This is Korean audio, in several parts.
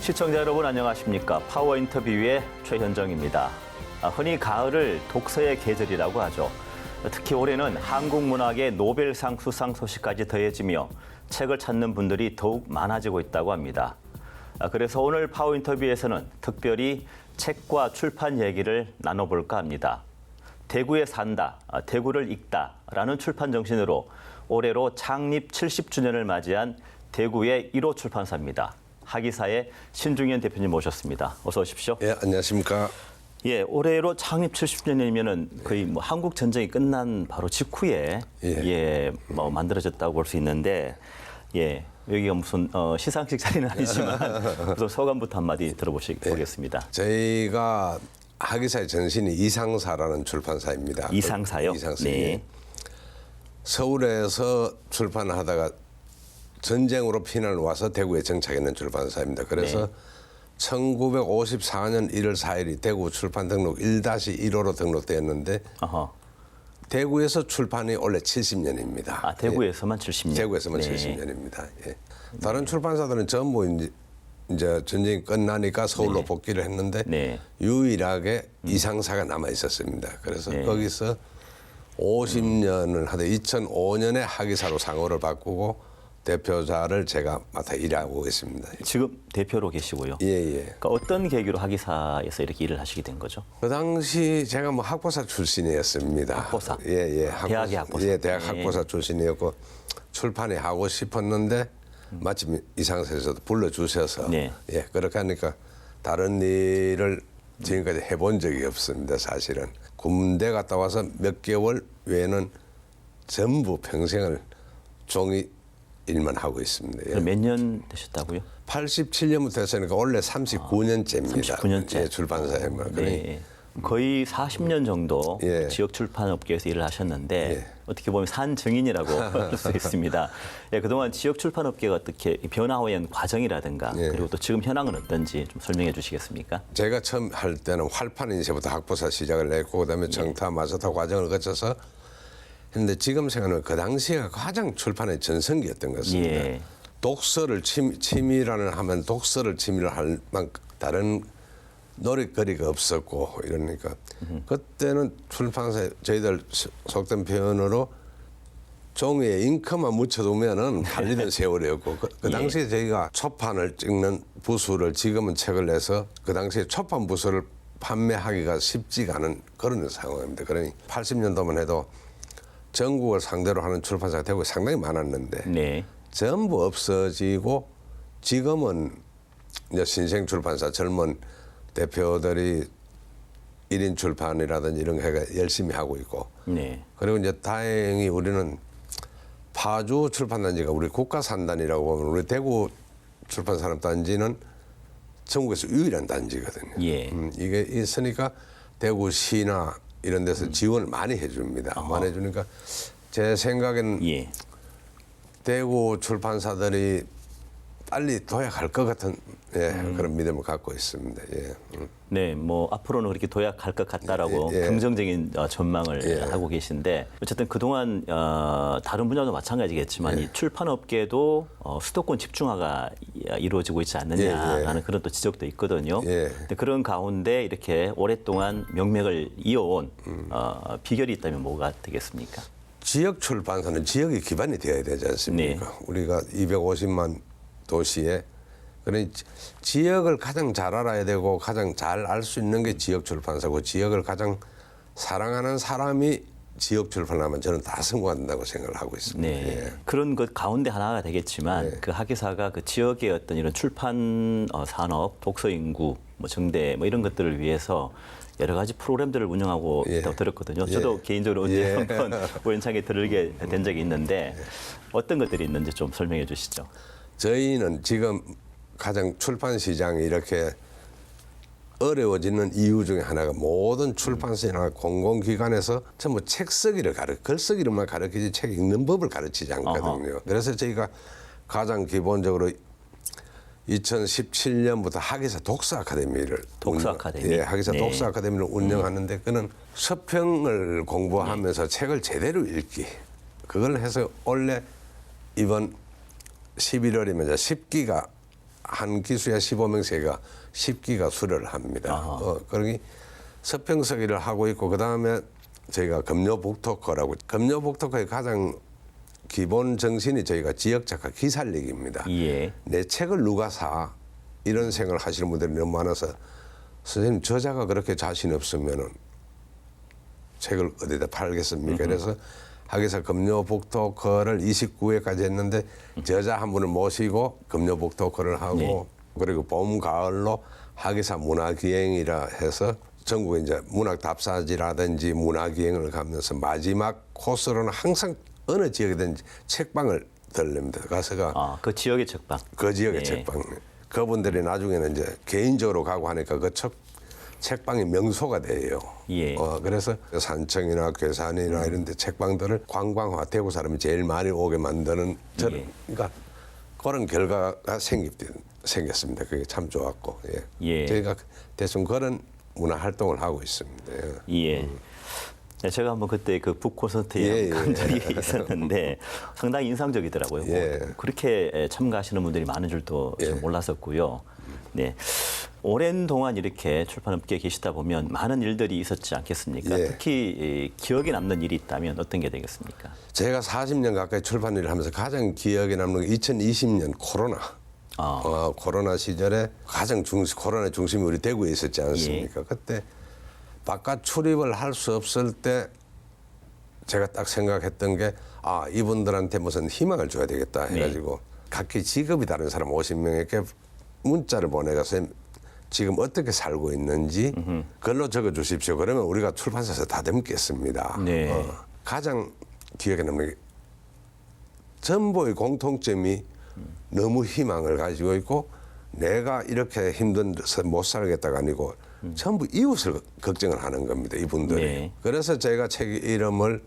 시청자 여러분 안녕하십니까? 파워 인터뷰의 최현정입니다. 흔히 가을을 독서의 계절이라고 하죠. 특히 올해는 한국 문학의 노벨상 수상 소식까지 더해지며 책을 찾는 분들이 더욱 많아지고 있다고 합니다. 그래서 오늘 파워 인터뷰에서는 특별히 책과 출판 얘기를 나눠볼까 합니다. 대구에 산다, 대구를 읽다라는 출판 정신으로 올해로 창립 70주년을 맞이한 대구의 1호 출판사입니다. 하기사의 신중현 대표님 모셨습니다. 어서 오십시오. 예, 안녕하십니까. 예, 올해로 창립 70주년이면은 거의 뭐 한국 전쟁이 끝난 바로 직후에 뭐 만들어졌다고 볼 수 있는데, 예, 여기가 무슨 시상식 자리는 아니지만 우선 소감부터 한마디 들어보겠습니다. 저희가 하기사의 전신이 이상사라는 출판사입니다. 이상사요? 이상사. 네. 서울에서 출판을 하다가 전쟁으로 피난을 와서 대구에 정착했는 출판사입니다. 그래서 1954년 1월 4일이 대구 출판 등록 1-1호로 등록되었는데 대구에서 출판이 원래 70년입니다. 아, 대구에서만 70년? 대구에서만 70년입니다. 예. 다른 출판사들은 전부 이제 전쟁이 끝나니까 서울로 복귀를 했는데 유일하게 이상사가 남아 있었습니다. 그래서 거기서 50년을 하다 2005년에 하기사로 상호를 바꾸고 대표자를 제가 맡아 일하고 있습니다. 지금 대표로 계시고요. 예. 그러니까 어떤 계기로 하기사에서 이렇게 일을 하시게 된 거죠? 그 당시 제가 뭐 학보사 출신이었습니다. 학보사? 예. 대학의 학보사? 예, 대학 학보사 출신이었고 출판이 하고 싶었는데 마침 이상사에서도 불러주셔서 예, 그렇게 하니까 다른 일을 지금까지 해본 적이 없습니다. 사실은 군대 갔다 와서 몇 개월 외에는 전부 평생을 종이 일만 하고 있습니다. 예. 몇 년 되셨다고요? 87년부터 했으니까 원래 39년째입니다. 39년째. 예, 출판사에. 네. 거의 40년 정도 지역 출판 업계에서 일을 하셨는데 어떻게 보면 산 증인이라고 할 수 있습니다. 예, 그동안 지역 출판 업계가 어떻게 변화한 과정이라든가 그리고 또 지금 현황은 어떤지 좀 설명해 주시겠습니까? 제가 처음 할 때는 활판 인쇄부터 학보사 시작을 했고 그다음에 정타, 마스터 과정을 거쳐서 했는데 지금 생각하면 그 당시가 가장 출판의 전성기였던 것 같습니다. 독서를 취미라는 하면 독서를 취미로 할 만큼 다른 노력거리가 없었고 이러니까 그때는 출판사에 저희들 속된 표현으로 종이에 잉크만 묻혀두면은 팔리던 세월이었고 그 당시에 저희가 초판을 찍는 부수를 지금은 책을 내서 그 당시에 초판 부수를 판매하기가 쉽지가 않은 그런 상황입니다. 그러니 80년도만 해도 전국을 상대로 하는 출판사가 대구에 상당히 많았는데 전부 없어지고 지금은 이제 신생 출판사 젊은 대표들이 1인 출판이라든지 이런 거 열심히 하고 있고 그리고 이제 다행히 우리는 파주 출판단지가 우리 국가산단이라고 보면 우리 대구 출판산업단지는 전국에서 유일한 단지거든요. 이게 있으니까 대구시나 이런 데서 지원을 많이 해줍니다. 많이 해주니까 제 생각에는 대구 출판사들이 빨리 도약할 것 같은 그런 믿음을 갖고 있습니다. 네, 뭐 앞으로는 그렇게 도약할 것 같다라고 긍정적인 전망을 하고 계신데 어쨌든 그동안 다른 분야도 마찬가지겠지만 이 출판업계도 수도권 집중화가 이루어지고 있지 않느냐라는 그런 또 지적도 있거든요. 근데 그런 가운데 이렇게 오랫동안 명맥을 이어온 비결이 있다면 뭐가 되겠습니까? 지역 출판사는 지역의 기반이 되어야 되지 않습니까? 우리가 250만 도시에 그러니 지역을 가장 잘 알아야 되고 가장 잘 알 수 있는 게 지역 출판사고 지역을 가장 사랑하는 사람이 지역 출판하면 저는 다 성공한다고 생각을 하고 있습니다. 그런 것 가운데 하나가 되겠지만 그 하기사가 그 지역의 어떤 이런 출판 산업, 독서 인구, 뭐 정대 뭐 이런 것들을 위해서 여러 가지 프로그램들을 운영하고 있다고 들었거든요. 저도 개인적으로 언제 한번 우연찮게 들게 된 적이 있는데 어떤 것들이 있는지 좀 설명해 주시죠. 저희는 지금 가장 출판 시장이 이렇게 어려워지는 이유 중에 하나가 모든 출판사나 공공기관에서 전부 책 쓰기를 글쓰기를만 가르치지 책 읽는 법을 가르치지 않거든요. 그래서 저희가 가장 기본적으로 2017년부터 하기사 독서 아카데미를 하기사 독서 아카데미를 운영하는데 그는 서평을 공부하면서 책을 제대로 읽기 그걸 해서 원래 이번 11월이면 10기가 한 기수야 15명씩가 10기가 수료를 합니다. 그러니 서평서기를 하고 있고 그다음에 저희가 금요북토커라고 금요북토커의 가장 기본 정신이 저희가 지역작가 기살리기입니다. 예. 내 책을 누가 사 이런 생각을 하시는 분들이 너무 많아서 선생님 저자가 그렇게 자신 없으면은 책을 어디다 팔겠습니까? 그래서 하기사 금요북토커를 29회까지 했는데 저자 한 분을 모시고 금요북토커를 하고 그리고 봄 가을로 하기사 문화기행이라 해서 전국에 이제 문학답사지라든지 문화기행을 가면서 마지막 코스로는 항상 어느 지역이든지 책방을 들립니다. 가서가 그 지역의 책방. 그 지역의 책방. 그분들이 나중에는 이제 개인적으로 가고 하니까 그 책방이 명소가 돼요. 예. 그래서 산청이나 괴산이나 이런 데 책방들을 관광화, 대구 사람이 제일 많이 오게 만드는 그러니까 그런 결과가 생겼습니다. 그게 참 좋았고. 저희가 대충 그런 문화 활동을 하고 있습니다. 예. 제가 한번 그때 그 북 콘서트에 간 적이 있었는데 상당히 인상적이더라고요. 그렇게 참가하시는 분들이 많은 줄도 좀 몰랐었고요. 네. 오랜 동안 이렇게 출판업계에 계시다 보면 많은 일들이 있었지 않겠습니까? 특히 기억에 남는 일이 있다면 어떤 게 되겠습니까? 제가 40년 가까이 출판 일을 하면서 가장 기억에 남는 게 2020년 코로나. 코로나 시절에 가장 코로나 중심이 우리 대구에 있었지 않습니까? 그때 바깥 출입을 할 수 없을 때 제가 딱 생각했던 게 이분들한테 무슨 희망을 줘야 되겠다 해가지고 각기 직업이 다른 사람 50명에게 문자를 보내가서 지금 어떻게 살고 있는지 글로 적어 주십시오. 그러면 우리가 출판사에서 다듬겠습니다. 가장 기억에 남는 게 전부의 공통점이 너무 희망을 가지고 있고 내가 이렇게 힘들어서 못 살겠다가 아니고 전부 이웃을 걱정을 하는 겁니다. 이분들이. 그래서 제가 책 이름을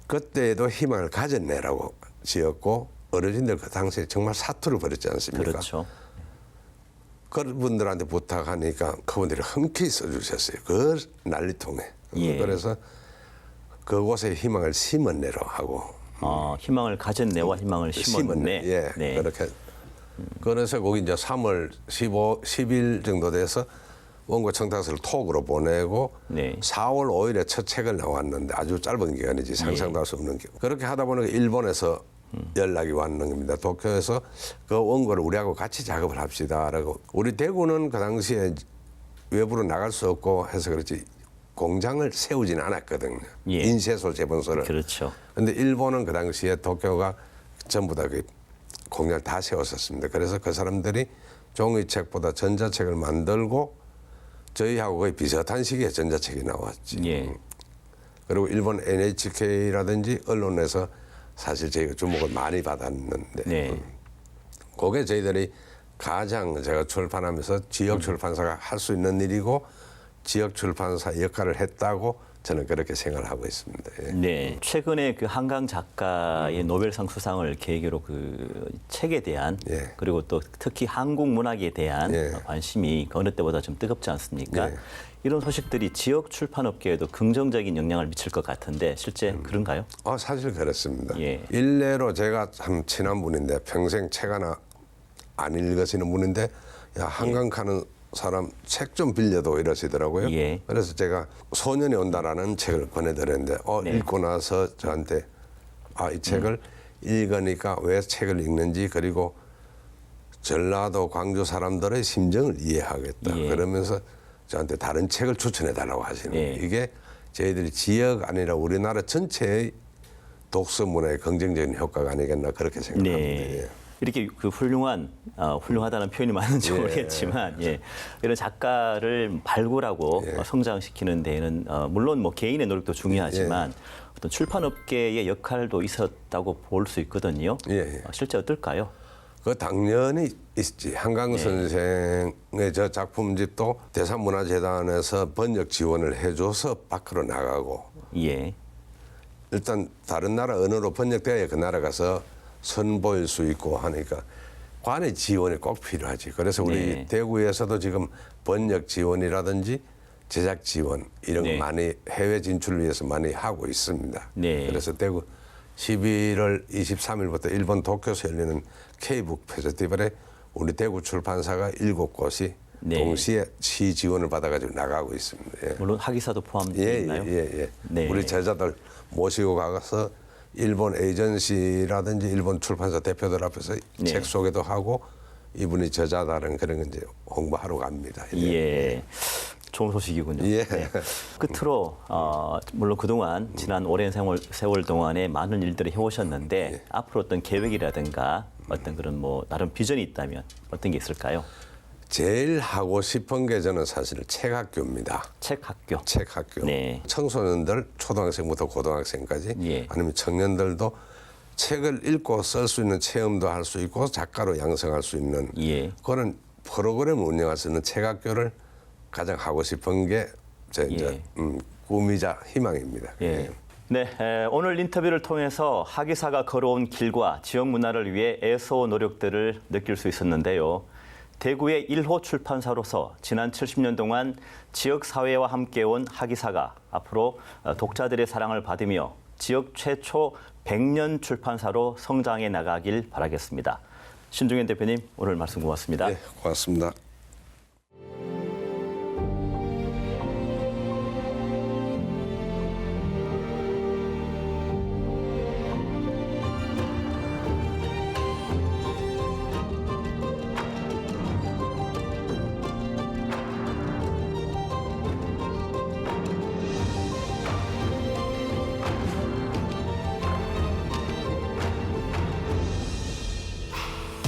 그때에도 희망을 가졌네라고 지었고 어르신들 그 당시에 정말 사투를 벌였지 않습니까? 그렇죠. 그분들한테 부탁하니까 그분들이 흔쾌히 써주셨어요. 그 난리통에. 그래서 그곳에 희망을 심었네로 하고. 희망을 가졌네와 희망을 심었네. 그렇게. 그래서 거기 이제 3월 10일 정도 돼서 원고 청탁서를 톡으로 보내고 4월 5일에 첫 책을 나왔는데 아주 짧은 기간이지 상상도 할 수 없는 기간. 그렇게 하다 보니까 일본에서 연락이 왔는 겁니다. 도쿄에서 그 원고를 우리하고 같이 작업을 합시다라고. 우리 대구는 그 당시에 외부로 나갈 수 없고 해서 그렇지 공장을 세우지는 않았거든요. 인쇄소 재본소를. 그렇죠. 근데 일본은 그 당시에 도쿄가 전부 다 그 공장을 다 세웠었습니다. 그래서 그 사람들이 종이책보다 전자책을 만들고 저희하고 거의 비슷한 시기에 전자책이 나왔지. 그리고 일본 NHK라든지 언론에서 사실 저희가 주목을 많이 받았는데 그게 저희들이 가장 제가 출판하면서 지역 출판사가 할 수 있는 일이고 지역 출판사 역할을 했다고 저는 그렇게 생각을 하고 있습니다. 최근에 그 한강 작가의 노벨상 수상을 계기로 그 책에 대한 그리고 또 특히 한국 문학에 대한 관심이 그 어느 때보다 좀 뜨겁지 않습니까? 이런 소식들이 지역 출판업계에도 긍정적인 영향을 미칠 것 같은데 실제 그런가요? 사실 그렇습니다. 일례로 제가 참 친한 분인데 평생 책 하나 안 읽으시는 분인데 한강 가는 사람 책 좀 빌려도 이러시더라고요. 그래서 제가 소년이 온다라는 책을 권해드렸는데 읽고 나서 저한테 이 책을 읽으니까 왜 책을 읽는지 그리고 전라도 광주 사람들의 심정을 이해하겠다. 그러면서 저한테 다른 책을 추천해달라고 하시는 거예요. 이게 저희들이 지역 아니라 우리나라 전체의 독서 문화의 긍정적인 효과가 아니겠나 그렇게 생각합니다. 이렇게 그 훌륭하다는 표현이 맞는지 모르겠지만 이런 작가를 발굴하고 성장시키는 데에는 물론 뭐 개인의 노력도 중요하지만 어떤 출판업계의 역할도 있었다고 볼 수 있거든요. 실제 어떨까요? 그 당연히 있지. 한강 선생의 저 작품집도 대산문화재단에서 번역 지원을 해줘서 밖으로 나가고 일단 다른 나라 언어로 번역돼야 그 나라 가서 선보일 수 있고 하니까 관의 지원이 꼭 필요하지. 그래서 우리 대구에서도 지금 번역 지원이라든지 제작 지원 이런 거 많이 해외 진출을 위해서 많이 하고 있습니다. 그래서 대구 11월 23일부터 일본 도쿄에서 열리는 K북 페스티벌에 우리 대구 출판사가 7곳이 네. 동시에 시 지원을 받아가지고 나가고 있습니다. 예. 물론 하기사도 포함되어 있나요? 네. 우리 제자들 모시고 가서 일본 에이전시라든지 일본 출판사 대표들 앞에서 네. 책 소개도 하고 이분이 저자다는 그런 거 이제 홍보하러 갑니다. 예. 좋은 소식이군요. 예. 네. 끝으로 물론 그동안 지난 오랜 세월 동안에 많은 일들을 해오셨는데 앞으로 어떤 계획이라든가 어떤 그런 뭐 나름 비전이 있다면 어떤 게 있을까요? 제일 하고 싶은 게 저는 사실 책학교입니다. 책학교. 책학교. 네. 청소년들 초등학생부터 고등학생까지 예. 아니면 청년들도 책을 읽고 쓸 수 있는 체험도 할 수 있고 작가로 양성할 수 있는 예. 그런 프로그램을 운영할 수 있는 책학교를 가장 하고 싶은 게 제 이제 꿈이자 희망입니다. 예. 네, 오늘 인터뷰를 통해서 하기사가 걸어온 길과 지역 문화를 위해 애써 노력들을 느낄 수 있었는데요. 대구의 1호 출판사로서 지난 70년 동안 지역 사회와 함께 온 하기사가 앞으로 독자들의 사랑을 받으며 지역 최초 100년 출판사로 성장해 나가길 바라겠습니다. 신중현 대표님, 오늘 말씀 고맙습니다. 네, 고맙습니다.